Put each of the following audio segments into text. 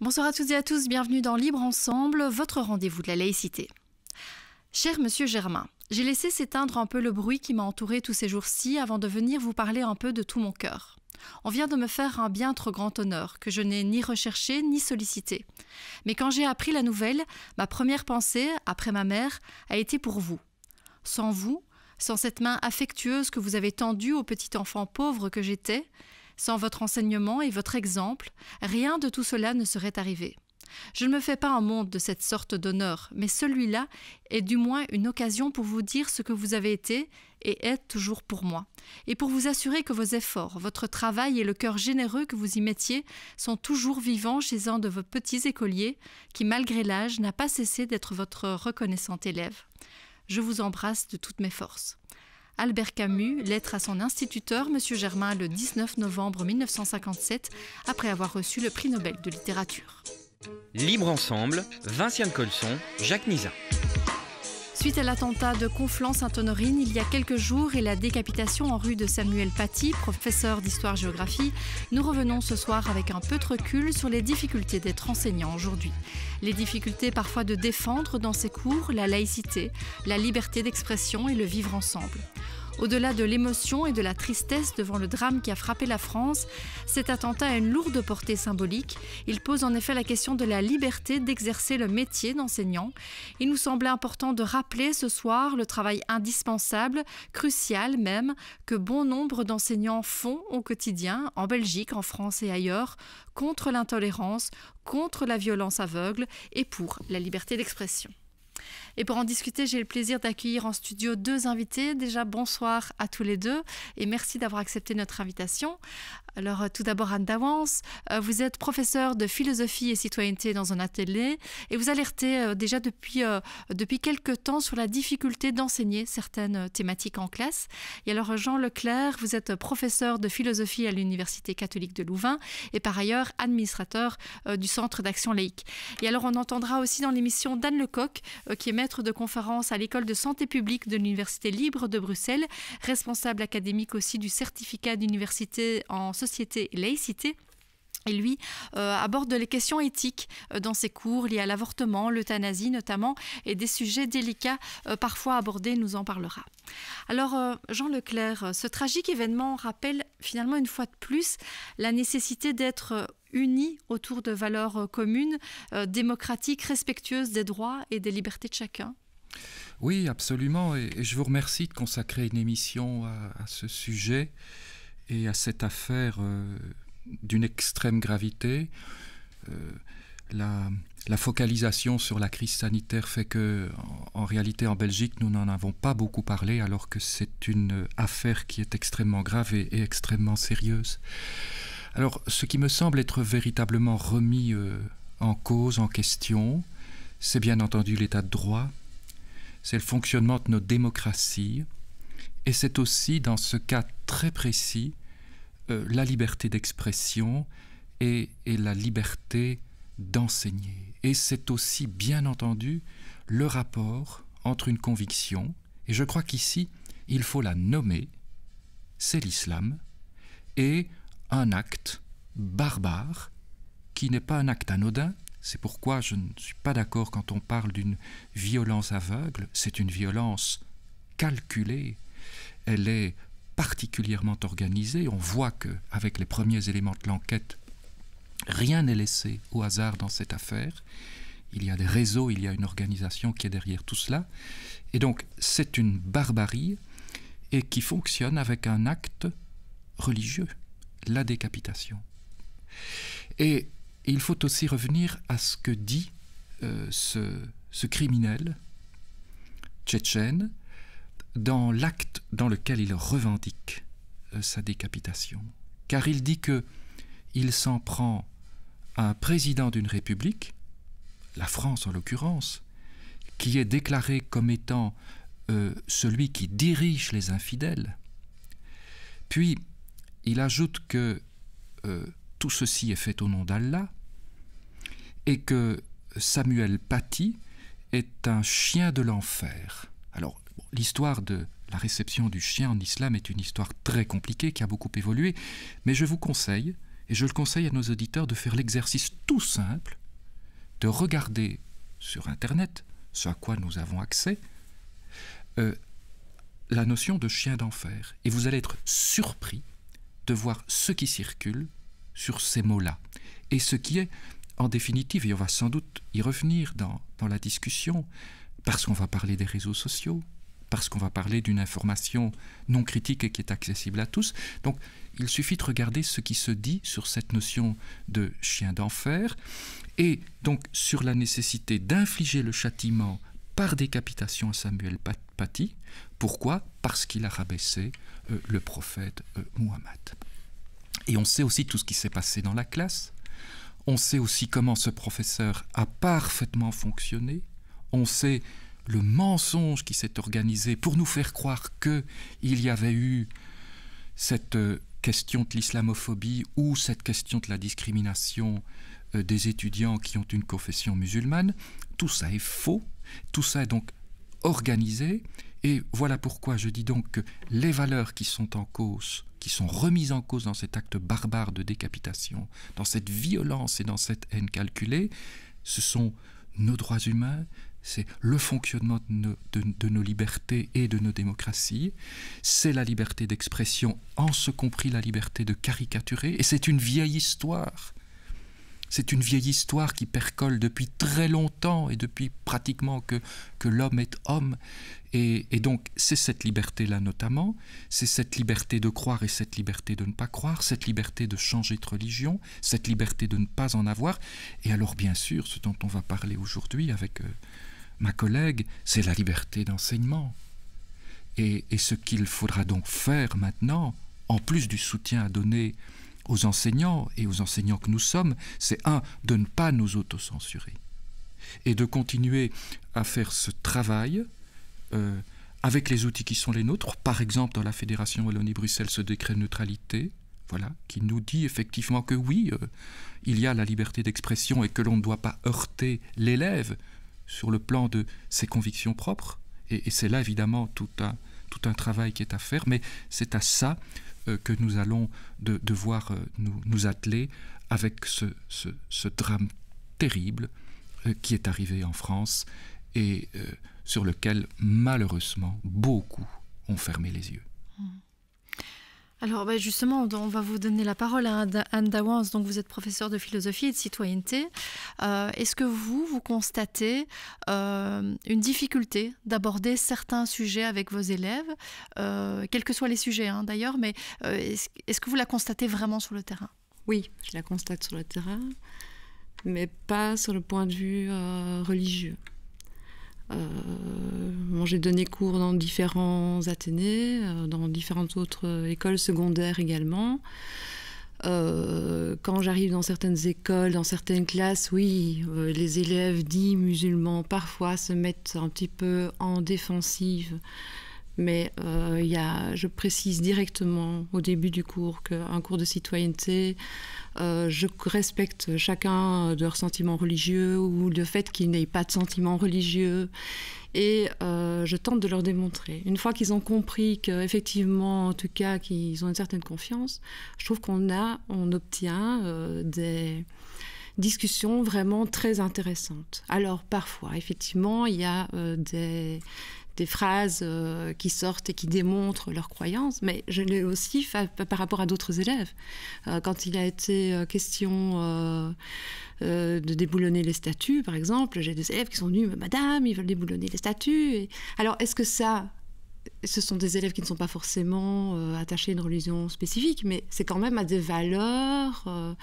Bonsoir à toutes et à tous, bienvenue dans Libre Ensemble, votre rendez-vous de la laïcité. Cher Monsieur Germain, j'ai laissé s'éteindre un peu le bruit qui m'a entouré tous ces jours-ci avant de venir vous parler un peu de tout mon cœur. On vient de me faire un bien trop grand honneur que je n'ai ni recherché ni sollicité. Mais quand j'ai appris la nouvelle, ma première pensée, après ma mère, a été pour vous. Sans vous, sans cette main affectueuse que vous avez tendue au petit enfant pauvre que j'étais, sans votre enseignement et votre exemple, rien de tout cela ne serait arrivé. Je ne me fais pas un monde de cette sorte d'honneur, mais celui-là est du moins une occasion pour vous dire ce que vous avez été et êtes toujours pour moi, et pour vous assurer que vos efforts, votre travail et le cœur généreux que vous y mettiez sont toujours vivants chez un de vos petits écoliers qui, malgré l'âge, n'a pas cessé d'être votre reconnaissant élève. Je vous embrasse de toutes mes forces. Albert Camus, lettre à son instituteur, M. Germain, le 19 novembre 1957, après avoir reçu le prix Nobel de littérature. Libre Ensemble, Vinciane Colson, Jacques Nizat. Suite à l'attentat de Conflans-Sainte-Honorine il y a quelques jours et la décapitation en rue de Samuel Paty, professeur d'histoire-géographie, nous revenons ce soir avec un peu de recul sur les difficultés d'être enseignant aujourd'hui. Les difficultés parfois de défendre dans ces cours la laïcité, la liberté d'expression et le vivre ensemble. Au-delà de l'émotion et de la tristesse devant le drame qui a frappé la France, cet attentat a une lourde portée symbolique. Il pose en effet la question de la liberté d'exercer le métier d'enseignant. Il nous semblait important de rappeler ce soir le travail indispensable, crucial même, que bon nombre d'enseignants font au quotidien, en Belgique, en France et ailleurs, contre l'intolérance, contre la violence aveugle et pour la liberté d'expression. Et pour en discuter, j'ai le plaisir d'accueillir en studio deux invités. Déjà, bonsoir à tous les deux et merci d'avoir accepté notre invitation. Alors, tout d'abord, Anne Dawans, vous êtes professeure de philosophie et citoyenneté dans un atelier et vous alertez déjà depuis quelques temps sur la difficulté d'enseigner certaines thématiques en classe. Et alors, Jean Leclerc, vous êtes professeur de philosophie à l'Université catholique de Louvain et par ailleurs administrateur du Centre d'action laïque. Et alors, on entendra aussi dans l'émission d'Anne Lecoq, qui est maître de conférence à l'école de santé publique de l'Université libre de Bruxelles, responsable académique aussi du certificat d'université en société et laïcité. Et lui aborde les questions éthiques dans ses cours liés à l'avortement, l'euthanasie notamment, et des sujets délicats parfois abordés, nous en parlera. Alors, Jean Leclerc, ce tragique événement rappelle finalement une fois de plus la nécessité d'être unis autour de valeurs communes, démocratiques, respectueuses des droits et des libertés de chacun. Oui, absolument. Et je vous remercie de consacrer une émission à ce sujet et à cette affaire d'une extrême gravité. La focalisation sur la crise sanitaire fait que, en réalité, en Belgique, nous n'en avons pas beaucoup parlé, alors que c'est une affaire qui est extrêmement grave et extrêmement sérieuse. Alors, ce qui me semble être véritablement remis en cause, en question, c'est bien entendu l'état de droit, c'est le fonctionnement de nos démocraties, et c'est aussi, dans ce cas très précis, la liberté d'expression et la liberté d'enseigner. Et c'est aussi, bien entendu, le rapport entre une conviction, et je crois qu'ici, il faut la nommer, c'est l'islam, et un acte barbare qui n'est pas un acte anodin. C'est pourquoi je ne suis pas d'accord quand on parle d'une violence aveugle. C'est une violence calculée. Elle est particulièrement organisée. On voit qu'avec les premiers éléments de l'enquête, rien n'est laissé au hasard dans cette affaire. Il y a des réseaux, il y a une organisation qui est derrière tout cela. Et donc, c'est une barbarie et qui fonctionne avec un acte religieux, la décapitation. Et il faut aussi revenir à ce que dit ce criminel tchétchène dans l'acte dans lequel il revendique sa décapitation. Car il dit qu'il s'en prend à un président d'une république, la France en l'occurrence, qui est déclaré comme étant celui qui dirige les infidèles. Puis, il ajoute que tout ceci est fait au nom d'Allah et que Samuel Paty est un chien de l'enfer. Alors, l'histoire de la réception du chien en islam est une histoire très compliquée qui a beaucoup évolué, mais je vous conseille, Et je le conseille à nos auditeurs de faire l'exercice tout simple de regarder sur Internet, ce à quoi nous avons accès, la notion de chien d'enfer. Et vous allez être surpris de voir ce qui circule sur ces mots-là. Et ce qui est, en définitive, et on va sans doute y revenir dans la discussion, parce qu'on va parler des réseaux sociaux, parce qu'on va parler d'une information non critique et qui est accessible à tous. Donc, il suffit de regarder ce qui se dit sur cette notion de chien d'enfer, et donc sur la nécessité d'infliger le châtiment par décapitation à Samuel Paty. Pourquoi ? Parce qu'il a rabaissé le prophète Muhammad. Et on sait aussi tout ce qui s'est passé dans la classe. On sait aussi comment ce professeur a parfaitement fonctionné. On sait le mensonge qui s'est organisé pour nous faire croire qu'il y avait eu cette question de l'islamophobie ou cette question de la discrimination des étudiants qui ont une confession musulmane. Tout ça est faux. Tout ça est donc organisé. Et voilà pourquoi je dis donc que les valeurs qui sont en cause, qui sont remises en cause dans cet acte barbare de décapitation, dans cette violence et dans cette haine calculée, ce sont nos droits humains, c'est le fonctionnement de nos libertés et de nos démocraties, c'est la liberté d'expression, en ce compris la liberté de caricaturer, et c'est une vieille histoire. C'est une vieille histoire qui percole depuis très longtemps et depuis pratiquement que l'homme est homme. Et donc c'est cette liberté-là notamment, c'est cette liberté de croire et cette liberté de ne pas croire, cette liberté de changer de religion, cette liberté de ne pas en avoir. Et alors bien sûr, ce dont on va parler aujourd'hui avec ma collègue, c'est la liberté d'enseignement. Et ce qu'il faudra donc faire maintenant, en plus du soutien à donner aux enseignants et aux enseignants que nous sommes, c'est de ne pas nous autocensurer et de continuer à faire ce travail avec les outils qui sont les nôtres, par exemple dans la Fédération Wallonie-Bruxelles, ce décret de neutralité, voilà, qui nous dit effectivement que oui, il y a la liberté d'expression et que l'on ne doit pas heurter l'élève sur le plan de ses convictions propres, et c'est là évidemment tout un travail qui est à faire, mais c'est à ça que nous allons devoir nous atteler avec ce drame terrible qui est arrivé en France et sur lequel, malheureusement, beaucoup ont fermé les yeux. Alors justement, on va vous donner la parole à Anne Douwans, donc vous êtes professeur de philosophie et de citoyenneté. Est-ce que vous constatez une difficulté d'aborder certains sujets avec vos élèves, quels que soient les sujets d'ailleurs, mais est-ce que vous la constatez vraiment sur le terrain ? Oui, je la constate sur le terrain, mais pas sur le point de vue religieux. J'ai donné cours dans différents athénés, dans différentes autres écoles secondaires également. Quand j'arrive dans certaines écoles, dans certaines classes, oui, les élèves dits musulmans parfois se mettent un petit peu en défensive. Mais je précise directement au début du cours qu'un cours de citoyenneté, je respecte chacun de leurs sentiments religieux ou le fait qu'ils n'aient pas de sentiments religieux. Et je tente de leur démontrer. Une fois qu'ils ont compris qu'effectivement, en tout cas, qu'ils ont une certaine confiance, je trouve on obtient des discussions vraiment très intéressantes. Alors parfois, effectivement, il y a des phrases qui sortent et qui démontrent leurs croyances, mais je l'ai aussi fait par rapport à d'autres élèves. Quand il a été question de déboulonner les statues, par exemple, j'ai des élèves qui sont venus, madame, ils veulent déboulonner les statues. Alors, est-ce que ce sont des élèves qui ne sont pas forcément attachés à une religion spécifique, mais c'est quand même à des valeurs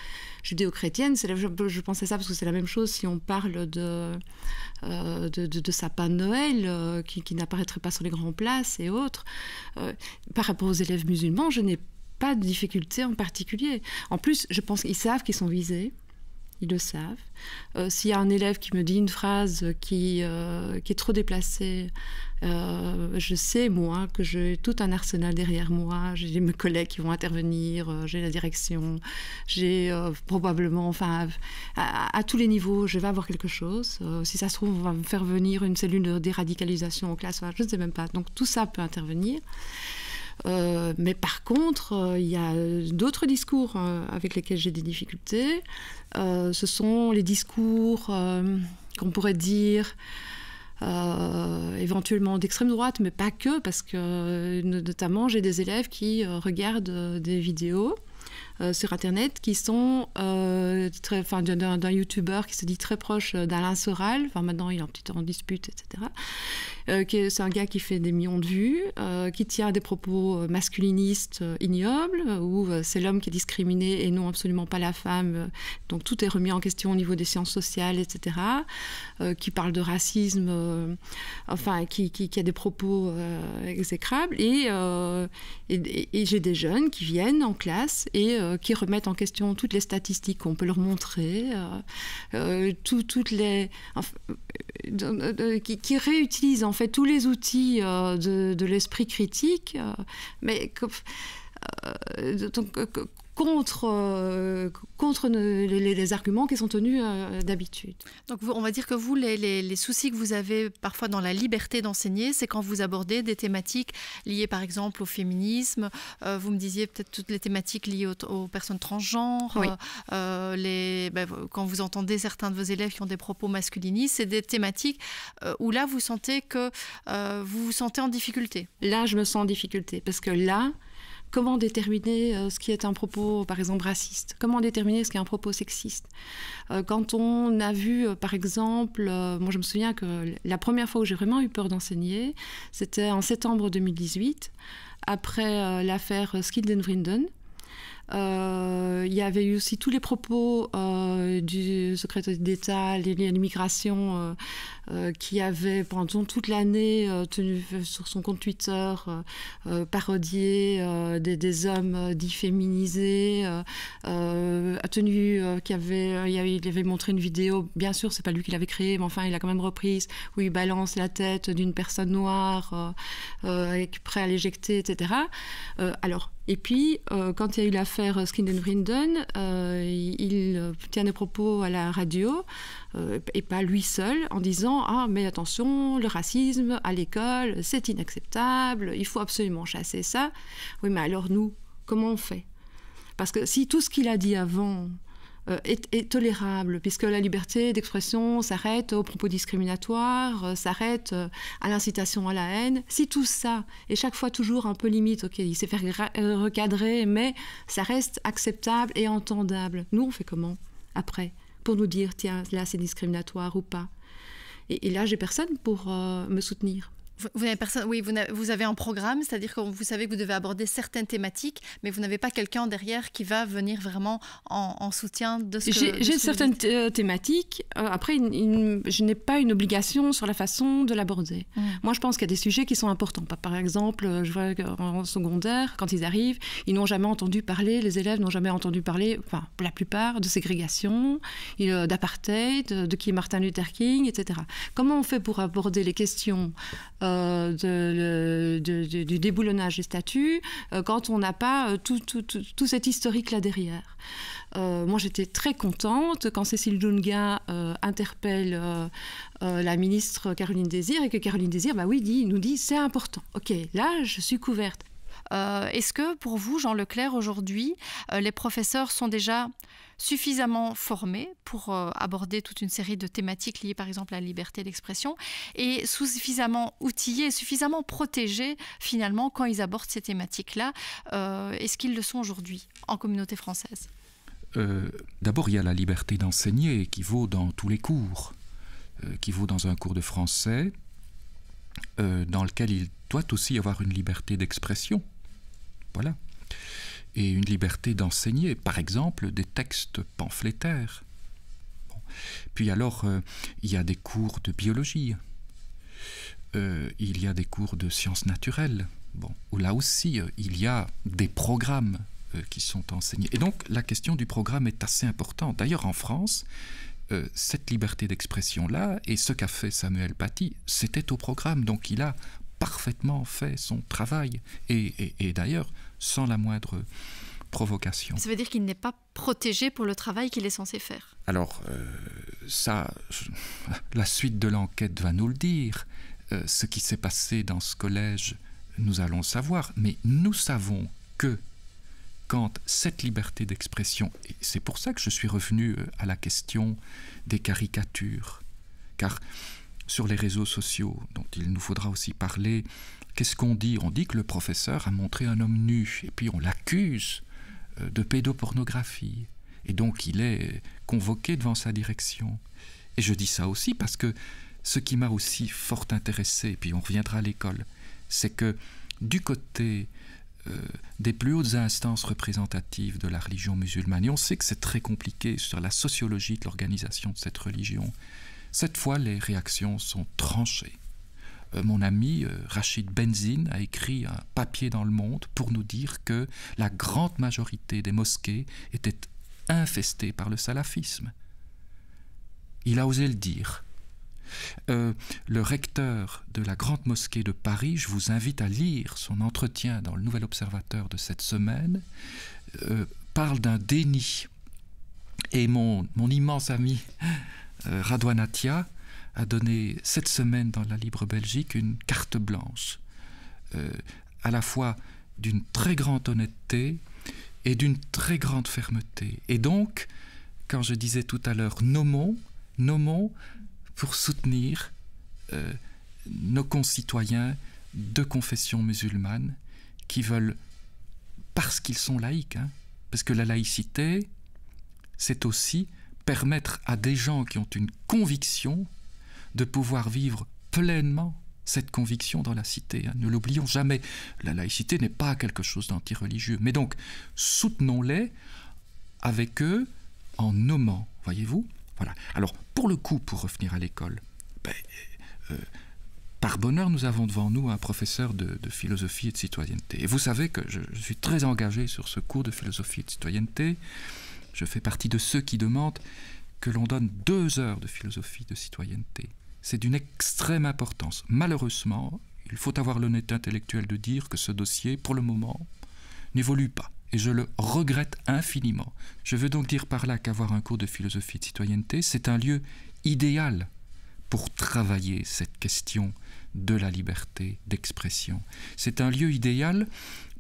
judéo-chrétiennes. Je pensais ça parce que c'est la même chose si on parle de sapin de Noël qui n'apparaîtrait pas sur les grandes places et autres. Par rapport aux élèves musulmans, je n'ai pas de difficulté en particulier. En plus, je pense qu'ils savent qu'ils sont visés. Ils le savent. S'il y a un élève qui me dit une phrase qui est trop déplacée, je sais, moi, que j'ai tout un arsenal derrière moi. J'ai mes collègues qui vont intervenir, j'ai la direction, j'ai probablement, enfin, à tous les niveaux, je vais avoir quelque chose. Si ça se trouve, on va me faire venir une cellule de déradicalisation en classe, je ne sais même pas. Donc tout ça peut intervenir. Mais par contre, il y a d'autres discours avec lesquels j'ai des difficultés. Ce sont les discours qu'on pourrait dire éventuellement d'extrême droite, mais pas que, parce que notamment j'ai des élèves qui regardent des vidéos sur Internet qui sont d'un youtubeur qui se dit très proche d'Alain Soral. Enfin, maintenant, il est un petit peu en dispute, etc. C'est un gars qui fait des millions de vues, qui tient des propos masculinistes ignobles, où c'est l'homme qui est discriminé et non absolument pas la femme. Donc, tout est remis en question au niveau des sciences sociales, etc. Qui parle de racisme, qui a des propos exécrables. Et j'ai des jeunes qui viennent en classe et qui remettent en question toutes les statistiques qu'on peut leur montrer, qui réutilisent en fait tous les outils de l'esprit critique, mais contre les arguments qui sont tenus d'habitude. Donc on va dire que vous, les soucis que vous avez parfois dans la liberté d'enseigner, c'est quand vous abordez des thématiques liées par exemple au féminisme, vous me disiez peut-être toutes les thématiques liées aux personnes transgenres, oui. Quand vous entendez certains de vos élèves qui ont des propos masculinistes, c'est des thématiques où là vous sentez que vous vous sentez en difficulté. Là, je me sens en difficulté, parce que là, comment déterminer ce qui est un propos, par exemple, raciste? Comment déterminer ce qui est un propos sexiste? Quand on a vu, par exemple, moi je me souviens que la première fois où j'ai vraiment eu peur d'enseigner, c'était en septembre 2018, après l'affaire Skilden-Vrienden. Il y avait eu aussi tous les propos du secrétaire d'État liés à l'immigration qui avait pendant toute l'année tenu sur son compte Twitter parodié des hommes dits féminisés, il avait montré une vidéo, bien sûr c'est pas lui qui l'avait créée, mais enfin il a quand même reprise, où il balance la tête d'une personne noire prêt à l'éjecter, etc. Et puis, quand il y a eu l'affaire Skilden-Vrienden, il tient des propos à la radio, et pas lui seul, en disant « Ah, mais attention, le racisme à l'école, c'est inacceptable, il faut absolument chasser ça. » Oui, mais alors nous, comment on fait? Parce que si tout ce qu'il a dit avant est tolérable, puisque la liberté d'expression s'arrête aux propos discriminatoires, s'arrête à l'incitation à la haine. Si tout ça est chaque fois toujours un peu limite, ok, il s'est fait recadrer, mais ça reste acceptable et entendable. Nous, on fait comment après pour nous dire, tiens, là c'est discriminatoire ou pas? Et là, j'ai personne pour me soutenir. Vous n'avez personne, oui, vous avez un programme, c'est-à-dire que vous savez que vous devez aborder certaines thématiques, mais vous n'avez pas quelqu'un derrière qui va venir vraiment en soutien de ce que j'ai certaines thématiques. Après, je n'ai pas une obligation sur la façon de l'aborder. Moi, je pense qu'il y a des sujets qui sont importants. Par exemple, je vois qu'en secondaire, quand ils arrivent, ils n'ont jamais entendu parler, les élèves n'ont jamais entendu parler, enfin, la plupart, de ségrégation, d'apartheid, de qui est Martin Luther King, etc. Comment on fait pour aborder les questions du déboulonnage des statuts quand on n'a pas tout cet historique là derrière. Moi j'étais très contente quand Cécile Dunga interpelle la ministre Caroline Désir, et que Caroline Désir nous dit c'est important, ok, là je suis couverte. Est-ce que pour vous, Jean Leclerc, aujourd'hui, les professeurs sont déjà suffisamment formés pour aborder toute une série de thématiques liées par exemple à la liberté d'expression, et suffisamment outillés, suffisamment protégés finalement quand ils abordent ces thématiques-là? Est-ce qu'ils le sont aujourd'hui en communauté française? D'abord, il y a la liberté d'enseigner qui vaut dans tous les cours, qui vaut dans un cours de français, dans lequel il doit aussi y avoir une liberté d'expression. Voilà. Et une liberté d'enseigner, par exemple, des textes pamphlétaires. Bon. Puis alors, il y a des cours de biologie, il y a des cours de sciences naturelles, où là aussi, il y a des programmes qui sont enseignés. Et donc, la question du programme est assez importante. D'ailleurs, en France, cette liberté d'expression-là, et ce qu'a fait Samuel Paty, c'était au programme. Donc, il a parfaitement fait son travail, et d'ailleurs sans la moindre provocation. Ça veut dire qu'il n'est pas protégé pour le travail qu'il est censé faire? Alors, la suite de l'enquête va nous le dire. Ce qui s'est passé dans ce collège nous allons le savoir, mais nous savons que quand cette liberté d'expression, et c'est pour ça que je suis revenu à la question des caricatures, car sur les réseaux sociaux, dont il nous faudra aussi parler, qu'est-ce qu'on dit? On dit que le professeur a montré un homme nu, et puis on l'accuse de pédopornographie, et donc il est convoqué devant sa direction. Et je dis ça aussi parce que ce qui m'a aussi fort intéressé, et puis on reviendra à l'école, c'est que du côté des plus hautes instances représentatives de la religion musulmane, et on sait que c'est très compliqué sur la sociologie de l'organisation de cette religion, cette fois les réactions sont tranchées. Mon ami Rachid Benzine a écrit un papier dans Le Monde pour nous dire que la grande majorité des mosquées étaient infestées par le salafisme. Il a osé le dire. Le recteur de la Grande Mosquée de Paris, je vous invite à lire son entretien dans le Nouvel Observateur de cette semaine, parle d'un déni. Et mon immense ami Radouan Atia a donné cette semaine dans la Libre Belgique une carte blanche, à la fois d'une très grande honnêteté et d'une très grande fermeté. Et donc, quand je disais tout à l'heure, nommons pour soutenir nos concitoyens de confession musulmane qui veulent, parce qu'ils sont laïcs, parce que la laïcité, c'est aussi permettre à des gens qui ont une conviction de pouvoir vivre pleinement cette conviction dans la cité. Ne l'oublions jamais, la laïcité n'est pas quelque chose d'anti-religieux. Mais donc, soutenons-les avec eux en nommant, voyez-vous. Voilà. Alors, pour le coup, pour revenir à l'école, par bonheur, nous avons devant nous un professeur de philosophie et de citoyenneté. Et vous savez que je suis très engagé sur ce cours de philosophie et de citoyenneté. Je fais partie de ceux qui demandent que l'on donne 2 heures de philosophie de citoyenneté. C'est d'une extrême importance. Malheureusement, il faut avoir l'honnêteté intellectuelle de dire que ce dossier, pour le moment, n'évolue pas. Et je le regrette infiniment. Je veux donc dire par là qu'avoir un cours de philosophie de citoyenneté, c'est un lieu idéal pour travailler cette question de la liberté d'expression. C'est un lieu idéal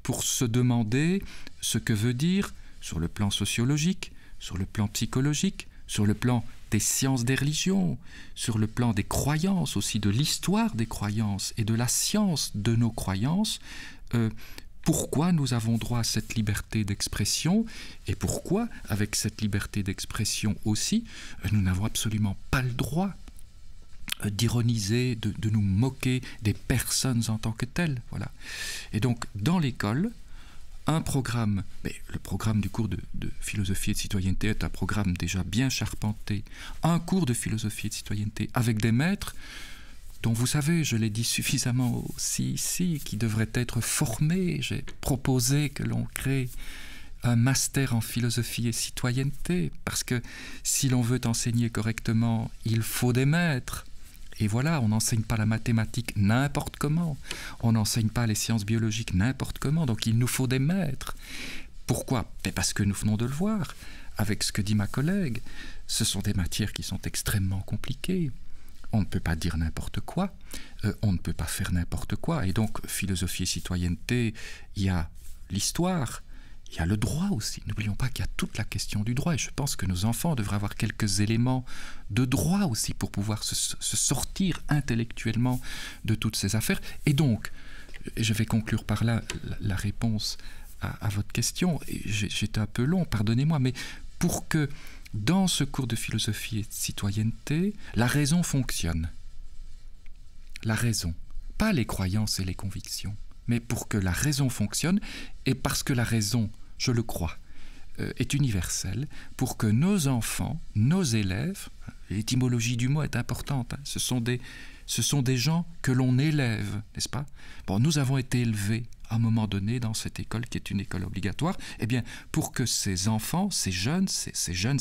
pour se demander ce que veut dire, sur le plan sociologique, sur le plan psychologique, sur le plan des sciences des religions, sur le plan des croyances, aussi de l'histoire des croyances et de la science de nos croyances, pourquoi nous avons droit à cette liberté d'expression et pourquoi, avec cette liberté d'expression aussi, nous n'avons absolument pas le droit d'ironiser, de nous moquer des personnes en tant que telles. Voilà. Et donc, dans l'école, un programme, mais le programme du cours de philosophie et de citoyenneté est un programme déjà bien charpenté, un cours de philosophie et de citoyenneté avec des maîtres dont vous savez, je l'ai dit suffisamment aussi ici, qui devraient être formés. J'ai proposé que l'on crée un master en philosophie et citoyenneté, parce que si l'on veut enseigner correctement, il faut des maîtres. Et voilà, on n'enseigne pas la mathématique n'importe comment, on n'enseigne pas les sciences biologiques n'importe comment, donc il nous faut des maîtres. Pourquoi? Parce que nous venons de le voir, avec ce que dit ma collègue, ce sont des matières qui sont extrêmement compliquées. On ne peut pas dire n'importe quoi, on ne peut pas faire n'importe quoi. Et donc, philosophie et citoyenneté, il y a l'histoire, il y a le droit aussi. N'oublions pas qu'il y a toute la question du droit. Et je pense que nos enfants devraient avoir quelques éléments de droit aussi pour pouvoir se sortir intellectuellement de toutes ces affaires. Et donc, je vais conclure par là la réponse à votre question. J'étais un peu long, pardonnez-moi, mais pour que dans ce cours de philosophie et de citoyenneté, la raison fonctionne. La raison, pas les croyances et les convictions, mais pour que la raison fonctionne, et parce que la raison, je le crois, est universelle, pour que nos enfants, nos élèves, l'étymologie du mot est importante, ce sont des gens que l'on élève, n'est-ce pas? Bon, nous avons été élevés à un moment donné dans cette école qui est une école obligatoire, eh bien, pour que ces enfants, ces jeunes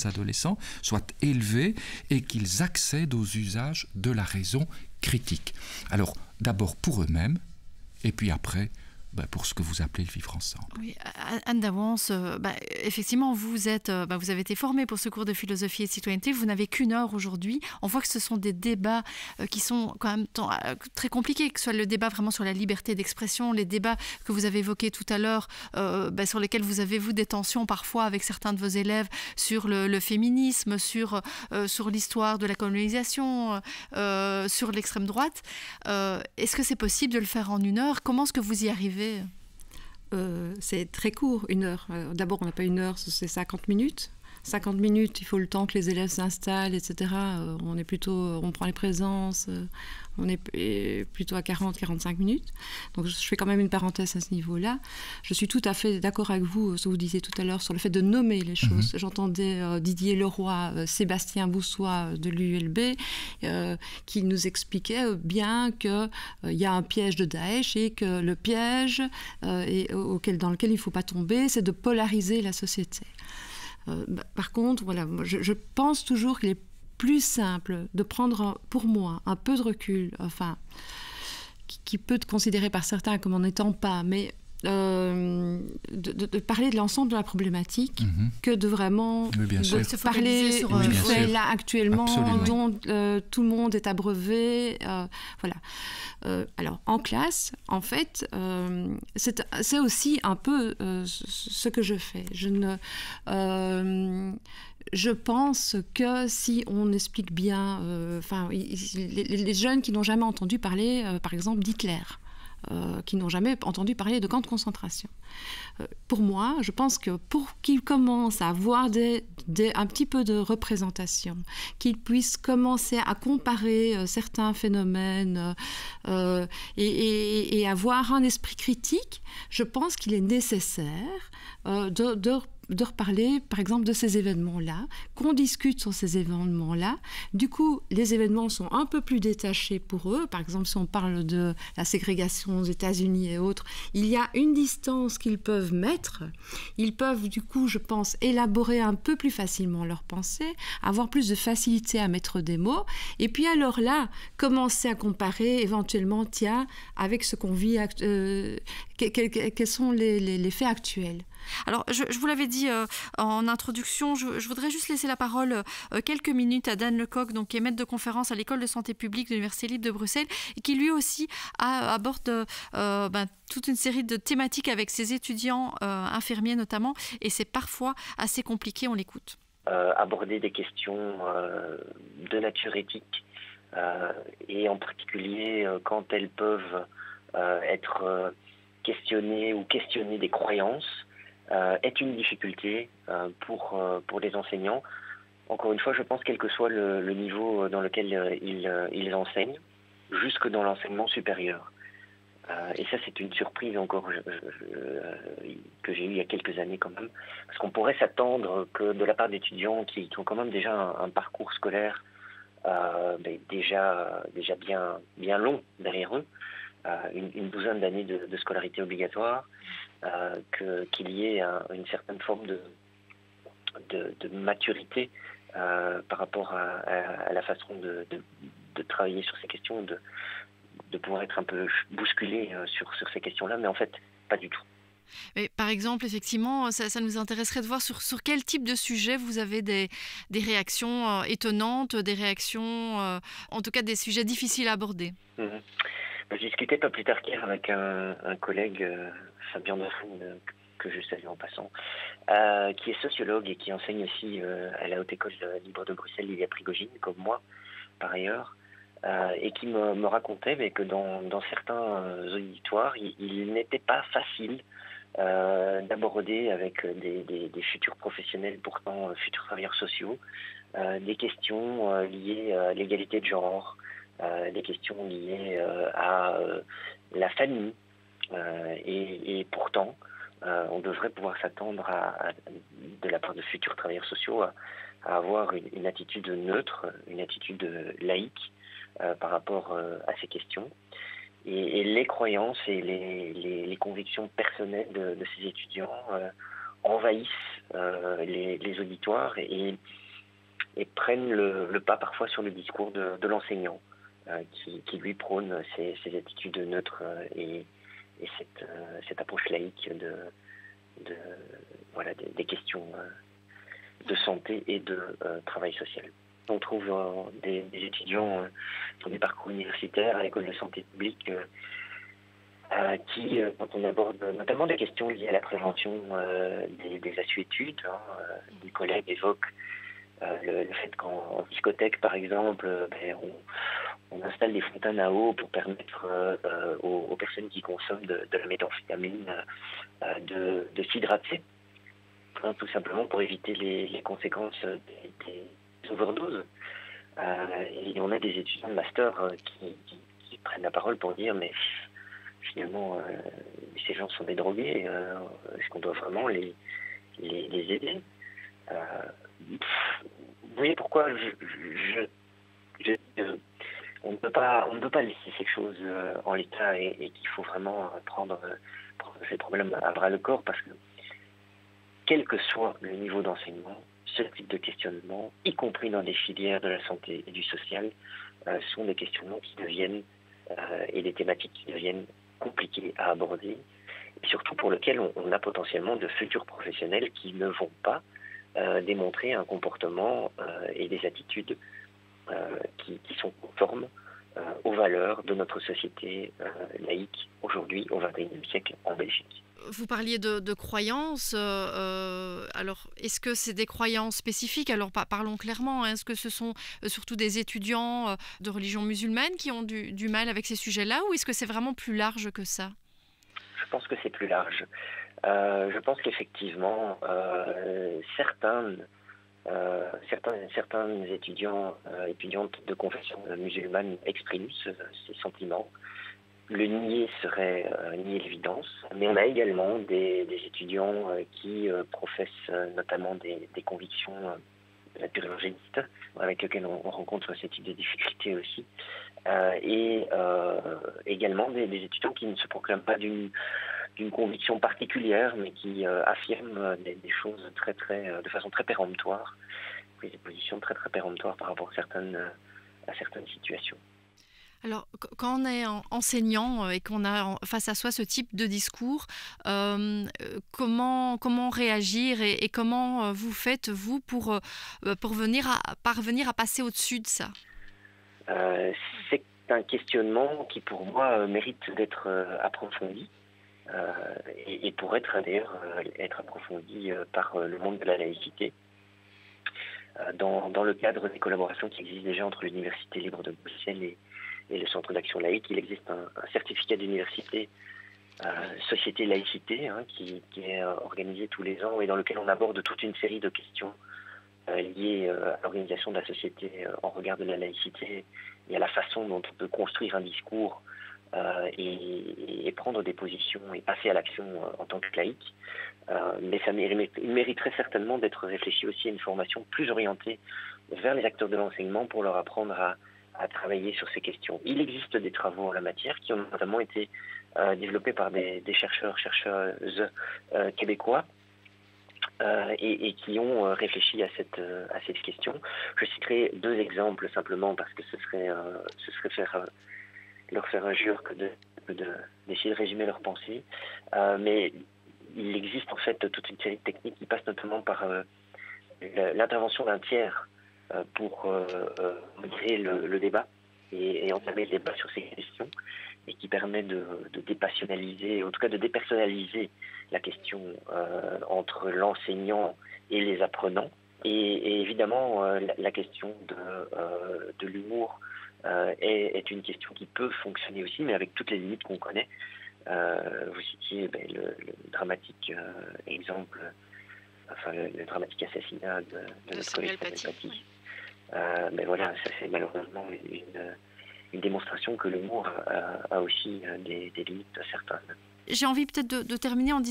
adolescents soient élevés et qu'ils accèdent aux usages de la raison critique. Alors, d'abord pour eux-mêmes, et puis après, pour ce que vous appelez le vivre ensemble. Oui, Anne Dawans, effectivement, vous avez été formée pour ce cours de philosophie et de citoyenneté. Vous n'avez qu'1 heure aujourd'hui. On voit que ce sont des débats qui sont quand même très compliqués, que ce soit le débat vraiment sur la liberté d'expression, les débats que vous avez évoqués tout à l'heure, sur lesquels vous avez, vous, des tensions parfois avec certains de vos élèves sur le féminisme, sur l'histoire de la colonisation, sur l'extrême droite. Est-ce que c'est possible de le faire en 1 heure? Comment est-ce que vous y arrivez? C'est très court, 1 heure. D'abord, on n'a pas 1 heure, c'est 50 minutes. 50 minutes, il faut le temps que les élèves s'installent, etc. On prend les présences, on est plutôt à 40-45 minutes. Donc je fais quand même une parenthèse à ce niveau-là. Je suis tout à fait d'accord avec vous, ce que vous disiez tout à l'heure, sur le fait de nommer les choses. J'entendais Didier Leroy, Sébastien Boussois de l'ULB, qui nous expliquait bien qu'il y a un piège de Daesh et que le piège dans lequel il ne faut pas tomber, c'est de polariser la société. Par contre, voilà, je pense toujours qu'il est plus simple de prendre, pour moi, un peu de recul, enfin, qui peut être considéré par certains comme en n'étant pas, mais de parler de l'ensemble de la problématique que de vraiment parler du fait là actuellement dont tout le monde est abreuvé. Voilà. Alors, en classe, en fait, c'est aussi un peu ce que je fais. Je pense que si on explique bien, les jeunes qui n'ont jamais entendu parler, par exemple, d'Hitler, qui n'ont jamais entendu parler de camps de concentration. Pour moi, je pense que pour qu'ils commencent à avoir un petit peu de représentation, qu'ils puissent commencer à comparer certains phénomènes et avoir un esprit critique, je pense qu'il est nécessaire de reparler, par exemple, de ces événements-là, qu'on discute sur ces événements-là. Du coup, les événements sont un peu plus détachés pour eux. Par exemple, si on parle de la ségrégation aux États-Unis et autres, il y a une distance qu'ils peuvent mettre. Ils peuvent, du coup, je pense, élaborer un peu plus facilement leurs pensées, avoir plus de facilité à mettre des mots. Et puis alors là, commencer à comparer éventuellement, avec ce qu'on vit, quels sont les faits actuels. Alors, je vous l'avais dit en introduction, je voudrais juste laisser la parole quelques minutes à Dan Lecoq, donc, qui est maître de conférence à l'École de santé publique de l'Université libre de Bruxelles, et qui lui aussi aborde toute une série de thématiques avec ses étudiants infirmiers notamment, et c'est parfois assez compliqué, on l'écoute. Aborder des questions de nature éthique, et en particulier quand elles peuvent être questionnées ou questionner des croyances, est une difficulté pour les enseignants. Encore une fois, je pense quel que soit le niveau dans lequel ils enseignent, jusque dans l'enseignement supérieur. Et ça, c'est une surprise encore que j'ai eue il y a quelques années quand même, parce qu'on pourrait s'attendre que de la part d'étudiants qui ont quand même déjà un parcours scolaire déjà bien long derrière eux, une douzaine d'années de scolarité obligatoire, qu'il y ait une certaine forme de maturité par rapport à la façon de travailler sur ces questions, de pouvoir être un peu bousculé sur ces questions-là, mais en fait, pas du tout. Mais par exemple, effectivement, ça nous intéresserait de voir sur quel type de sujet vous avez des réactions étonnantes, des réactions, en tout cas des sujets difficiles à aborder. Je discutais pas plus tard qu'hier avec un collègue, Fabien Dafoun, que je salue en passant, qui est sociologue et qui enseigne aussi à la Haute École libre de Bruxelles, Lilia Prigogine, comme moi, par ailleurs, et qui me racontait que dans certains auditoires, il n'était pas facile d'aborder avec des futurs professionnels, pourtant futurs travailleurs sociaux, des questions liées à l'égalité de genre, des questions liées à la famille, et pourtant on devrait pouvoir s'attendre de la part de futurs travailleurs sociaux à avoir une attitude neutre, une attitude laïque par rapport à ces questions. Et les croyances et les convictions personnelles de ces étudiants envahissent les auditoires et prennent le pas parfois sur le discours de l'enseignant, qui lui prône ces attitudes neutres et cette approche laïque des questions de santé et de travail social. On trouve des étudiants dans des parcours universitaires à l'école de santé publique qui, quand on aborde notamment des questions liées à la prévention des assuétudes, des collègues évoquent le fait qu'en discothèque, par exemple, on installe des fontaines à eau pour permettre aux personnes qui consomment de la méthamphétamine de s'hydrater, tout simplement pour éviter les conséquences des overdoses. Et on a des étudiants de master qui prennent la parole pour dire mais finalement ces gens sont des drogués, est-ce qu'on doit vraiment les aider? Vous voyez pourquoi on ne peut pas laisser ces choses en l'état et qu'il faut vraiment prendre ces problèmes à bras le corps, parce que quel que soit le niveau d'enseignement, ce type de questionnement, y compris dans des filières de la santé et du social, sont des questionnements qui deviennent et des thématiques qui deviennent compliquées à aborder, et surtout pour lesquelles on a potentiellement de futurs professionnels qui ne vont pas démontrer un comportement et des attitudes qui sont conformes aux valeurs de notre société laïque aujourd'hui au XXIe siècle en Belgique. Vous parliez de croyances. Alors, est-ce que c'est des croyances spécifiques? Alors, parlons clairement. Est-ce que ce sont surtout des étudiants de religion musulmane qui ont du mal avec ces sujets-là, ou est-ce que c'est vraiment plus large que ça? Je pense que c'est plus large. Je pense qu'effectivement, certains étudiantes de confession musulmane expriment ces sentiments. Le nier serait nier l'évidence, mais on a également des étudiants qui professent notamment des convictions purgénistes, avec lesquelles on rencontre ce type de difficultés aussi, et également des étudiants qui ne se proclament pas d'une conviction particulière, mais qui affirment des choses de façon très péremptoire, des positions très péremptoires par rapport à certaines situations. Alors, quand on est enseignant et qu'on a face à soi ce type de discours, comment réagir et comment vous faites, vous, pour parvenir à passer au-dessus de ça? C'est un questionnement qui, pour moi, mérite d'être approfondi. Et pour être approfondi par le monde de la laïcité. Dans le cadre des collaborations qui existent déjà entre l'Université libre de Bruxelles et le Centre d'action laïque, il existe un certificat d'université Société Laïcité qui est organisé tous les ans et dans lequel on aborde toute une série de questions liées à l'organisation de la société en regard de la laïcité et à la façon dont on peut construire un discours et prendre des positions et passer à l'action en tant que laïque. Mais ça mériterait certainement d'être réfléchi aussi à une formation plus orientée vers les acteurs de l'enseignement pour leur apprendre à travailler sur ces questions. Il existe des travaux en la matière qui ont notamment été développés par des chercheuses québécois et qui ont réfléchi à cette question. Je citerai deux exemples simplement parce que ce serait leur faire injure que d'essayer de résumer leurs pensées. Mais il existe en fait toute une série de techniques qui passent notamment par l'intervention d'un tiers pour modérer le débat et entamer le débat sur ces questions, et qui permet de dépassionnaliser, en tout cas de dépersonnaliser la question entre l'enseignant et les apprenants. Et évidemment, la question de l'humour est une question qui peut fonctionner aussi, mais avec toutes les limites qu'on connaît. Vous citiez le dramatique exemple, le dramatique assassinat de notre collègue Samuel Paty. Mais voilà, ça c'est malheureusement une démonstration que l'humour a aussi des limites certaines. J'ai envie peut-être de terminer en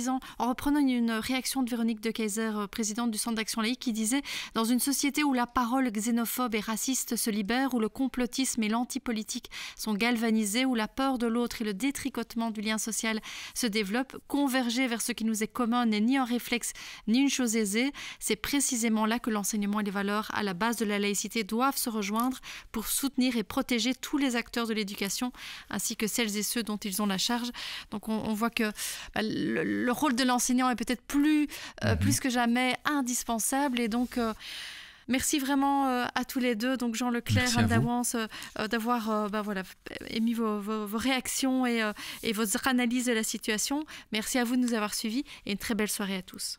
reprenant une réaction de Véronique de Keyser, présidente du Centre d'action laïque, qui disait « Dans une société où la parole xénophobe et raciste se libère, où le complotisme et l'antipolitique sont galvanisés, où la peur de l'autre et le détricotement du lien social se développent, converger vers ce qui nous est commun n'est ni un réflexe ni une chose aisée. C'est précisément là que l'enseignement et les valeurs à la base de la laïcité doivent se rejoindre pour soutenir et protéger tous les acteurs de l'éducation, ainsi que celles et ceux dont ils ont la charge. » Donc on voit que le rôle de l'enseignant est peut-être plus que jamais indispensable. Et donc, merci vraiment à tous les deux, donc Jean Leclerc, Anne Douans, d'avoir émis vos réactions et votre analyse de la situation. Merci à vous de nous avoir suivis et une très belle soirée à tous.